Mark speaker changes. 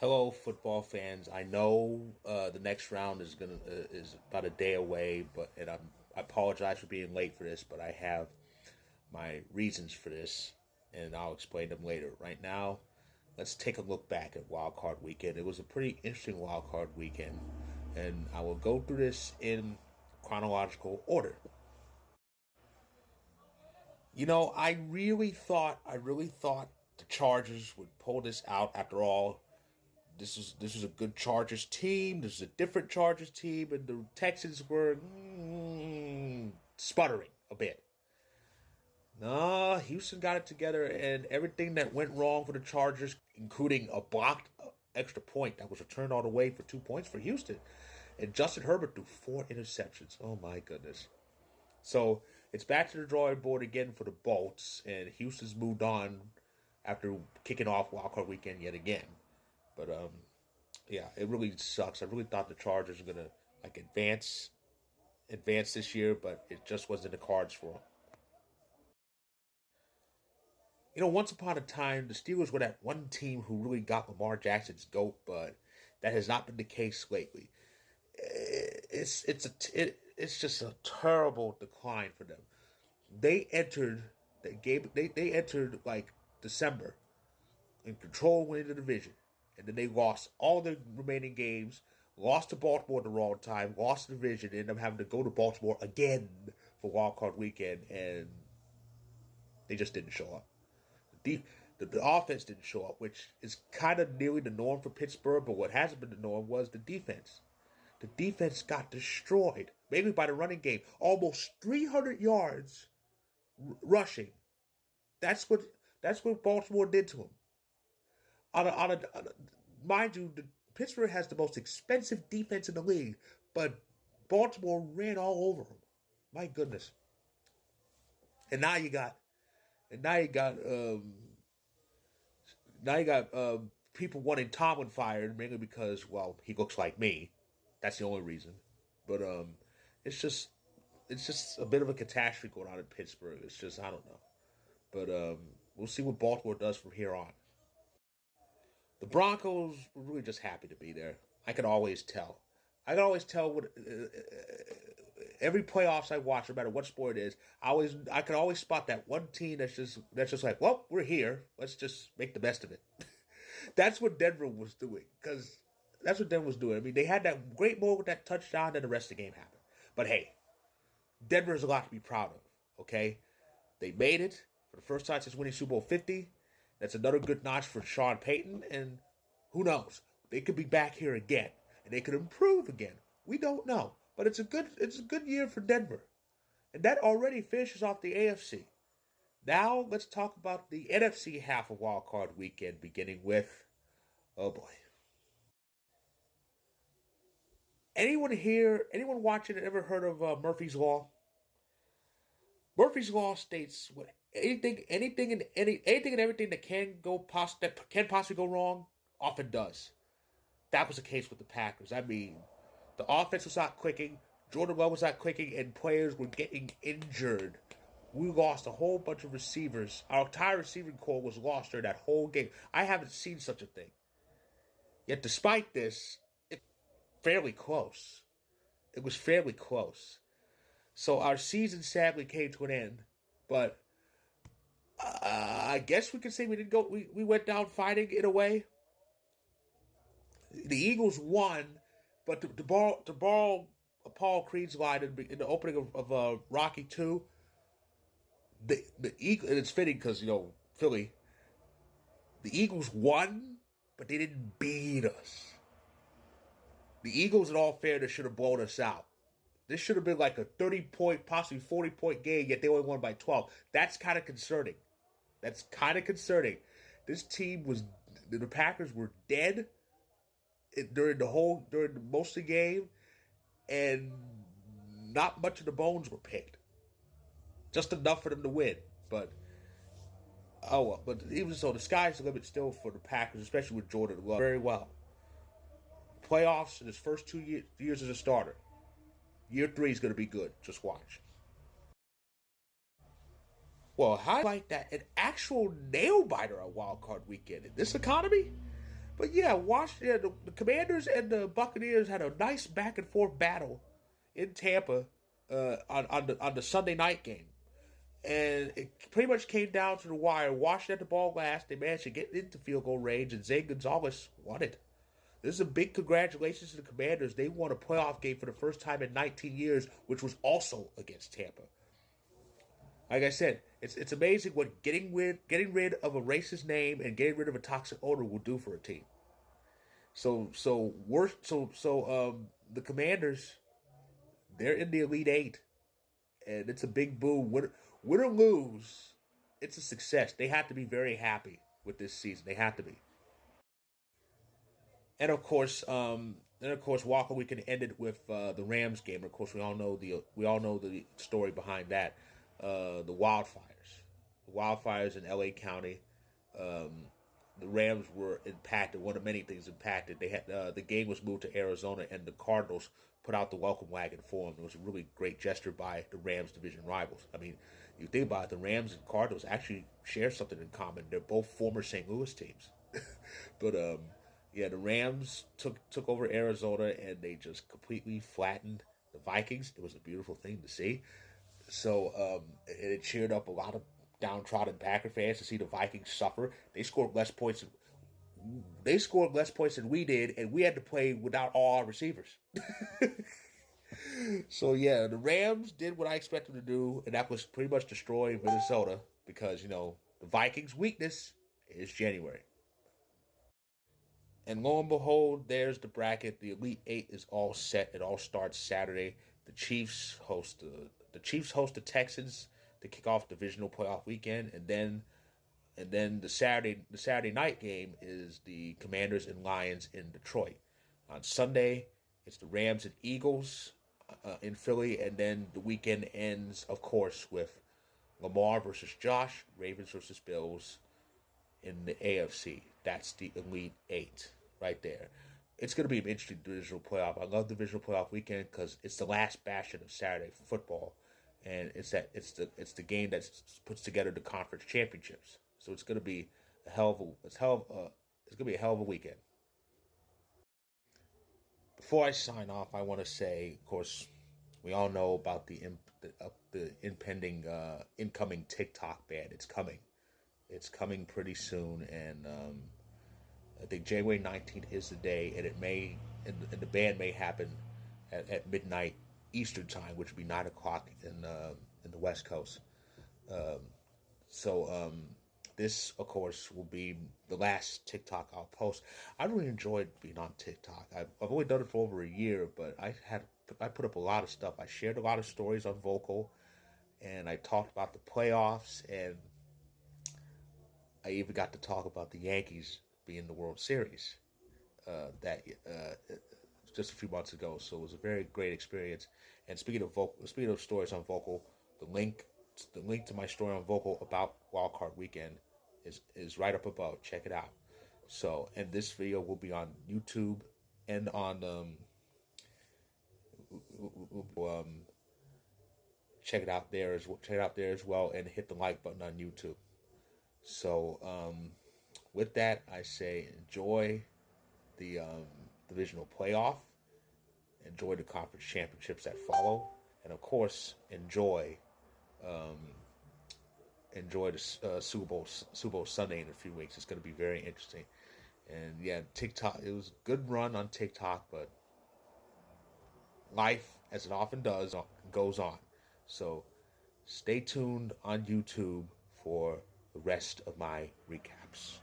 Speaker 1: Hello, football fans. I know the next round is about a day away, I apologize for being late for this, but I have my reasons for this, and I'll explain them later. Right now, let's take a look back at Wild Card Weekend. It was a pretty interesting Wild Card Weekend, and I will go through this in chronological order. I really thought the Chargers would pull this out. After all, this is a good Chargers team. This is a different Chargers team, and the Texans were sputtering a bit. No, Houston got it together, and everything that went wrong for the Chargers, including a blocked extra point that was returned all the way for 2 points for Houston, and Justin Herbert threw 4 interceptions. Oh my goodness! So it's back to the drawing board again for the Bolts, and Houston's moved on after kicking off Wild Card Weekend yet again. But yeah, it really sucks. I really thought the Chargers were gonna like advance this year, but it just wasn't in the cards for them. Once upon a time, the Steelers were that one team who really got Lamar Jackson's goat, but that has not been the case lately. It's just a terrible decline for them. They entered they entered like December in control, winning the division, and then they lost all the remaining games. Lost to Baltimore at the wrong time, lost the division, and ended up having to go to Baltimore again for Wild Card Weekend, and they just didn't show up. The offense didn't show up, which is kind of nearly the norm for Pittsburgh, but what hasn't been the norm was the defense. The defense got destroyed, mainly by the running game. Almost 300 yards rushing. That's what Baltimore did to him. Mind you, Pittsburgh has the most expensive defense in the league, but Baltimore ran all over them. My goodness. And now you got, and now you got, now you got people wanting Tomlin fired mainly because, well, he looks like me. That's the only reason. But it's just, it's just a bit of a catastrophe going on in Pittsburgh. It's just I don't know. But we'll see what Baltimore does from here on. The Broncos were really just happy to be there. I could always tell. I could always tell what every playoffs I watch, no matter what sport it is. I could always spot that one team that's just like, well, we're here. Let's just make the best of it. That's what Denver was doing because that's what Denver was doing. I mean, they had that great moment with that touchdown, and the rest of the game happened. But hey, Denver is a lot to be proud of. Okay, they made it for the first time since winning Super Bowl 50. That's another good notch for Sean Payton, and who knows? They could be back here again, and they could improve again. We don't know, but it's a good year for Denver, and that already finishes off the AFC. Now let's talk about the NFC half of Wild Card Weekend, beginning with oh boy. Anyone here? Anyone watching? Ever heard of Murphy's Law? Murphy's Law states what anything and everything that can possibly go wrong often does. That was the case with the Packers. I mean, the offense was not clicking, Jordan Love was not clicking, and players were getting injured. We lost a whole bunch of receivers. Our entire receiving core was lost during that whole game. I haven't seen such a thing. Yet, despite this, it's fairly close. It was fairly close. So our season sadly came to an end, but I guess we could say we didn't go. We went down fighting in a way. The Eagles won, but to borrow Paul Creed's line in the opening of Rocky Two, the Eagle, and it's fitting because Philly. The Eagles won, but they didn't beat us. The Eagles, in all fairness, should have blown us out. This should have been like a 30-point, possibly 40-point game, yet they only won by 12. That's kind of concerning. That's kind of concerning. This team was, the Packers were dead during most of the game, and not much of the bones were picked. Just enough for them to win. But oh well. But even so, the sky's the limit still for the Packers, especially with Jordan Love. Very well. Playoffs in his first 2 years as a starter. Year three is going to be good. Just watch. Well, highlight that an actual nail biter on Wild Card Weekend in this economy. But yeah, the Commanders and the Buccaneers had a nice back and forth battle in Tampa on the Sunday night game, and it pretty much came down to the wire. Washington had the ball last. They managed to get into field goal range, and Zay Gonzalez won it. This is a big congratulations to the Commanders. They won a playoff game for the first time in 19 years, which was also against Tampa. Like I said, it's amazing what getting rid of a racist name and getting rid of a toxic owner will do for a team. The Commanders, they're in the Elite Eight, and it's a big boom. Win or lose, it's a success. They have to be very happy with this season. They have to be. And of course, Walker. We can end it with the Rams game. Of course, we all know the story behind that. The wildfires in L.A. County. Um, the Rams were impacted. One of many things impacted. They had the game was moved to Arizona, and the Cardinals put out the welcome wagon for them. It was a really great gesture by the Rams division rivals. I mean, you think about it, the Rams and Cardinals actually share something in common. They're both former St. Louis teams, but yeah, the Rams took over Arizona, and they just completely flattened the Vikings. It was a beautiful thing to see. And it cheered up a lot of downtrodden Packer fans to see the Vikings suffer. They scored less points than we did, and we had to play without all our receivers. So yeah, the Rams did what I expected them to do, and that was pretty much destroy Minnesota because the Vikings' weakness is January. And lo and behold, there's the bracket. The Elite Eight is all set. It all starts Saturday. The Chiefs host the Texans to kick off divisional playoff weekend, and then the Saturday night game is the Commanders and Lions in Detroit. On Sunday, it's the Rams and Eagles in Philly, and then the weekend ends, of course, with Lamar versus Josh, Ravens versus Bills in the AFC. That's the Elite Eight right there. It's going to be an interesting divisional playoff. I love divisional playoff weekend because it's the last bastion of Saturday football, and it's the game that puts together the conference championships. So it's going to be a hell of a it's hell of a, it's going to be a hell of a weekend. Before I sign off, I want to say, of course, we all know about the impending incoming TikTok ban. It's coming. It's coming pretty soon, and I think January 19th is the day, and the ban may happen at midnight Eastern time, which would be 9 o'clock in the West Coast. So this, of course, will be the last TikTok I'll post. I really enjoyed being on TikTok. I've only done it for over a year, but I put up a lot of stuff. I shared a lot of stories on Vocal, and I talked about the playoffs, and I even got to talk about the Yankees being the World Series that just a few months ago. So it was a very great experience. And speaking of stories on Vocal, the link the link to my story on Vocal about Wildcard Weekend is right up above. Check it out. So, and this video will be on YouTube and on check it out there as well, and hit the like button on YouTube. So, with that, I say enjoy the divisional playoff, enjoy the conference championships that follow, and of course, enjoy the Super Bowl Sunday in a few weeks. It's going to be very interesting. And yeah, TikTok. It was a good run on TikTok, but life, as it often does, goes on. So stay tuned on YouTube for the rest of my recaps.